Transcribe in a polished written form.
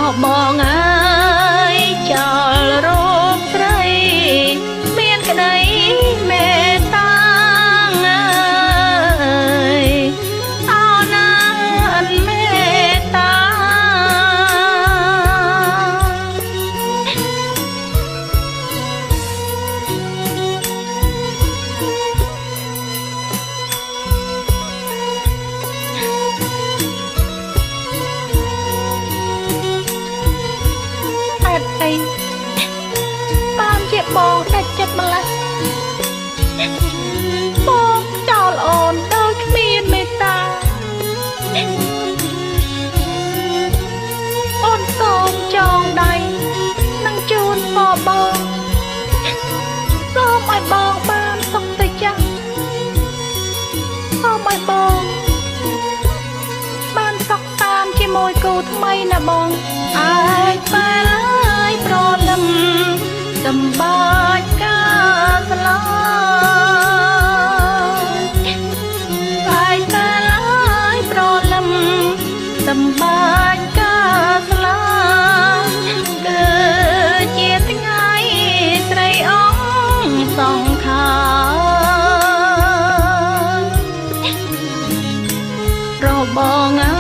បងអើយចោលរោគស្រីមានក្តីមេត្តាអើយអោណាអនមេត្តាបានជាបងដាច់ចិត្តម្ល៉េះបងចោលអូនដោយគ្មានមេត្តាអូនសូមចងដៃនឹងជូនបងសូមឲ្យបងបានសុខទៅចាស់សូមឲ្យបងបានសុខតាមជាមួយគូថ្មីណាបងអាចបានហើយប្រលឹមសម្បាច់ការស្លាអាចបានហើយប្រលឹមសម្បាច់ការស្លាគឺជាថ្ងៃស្រីអង្គសង្ខាររបង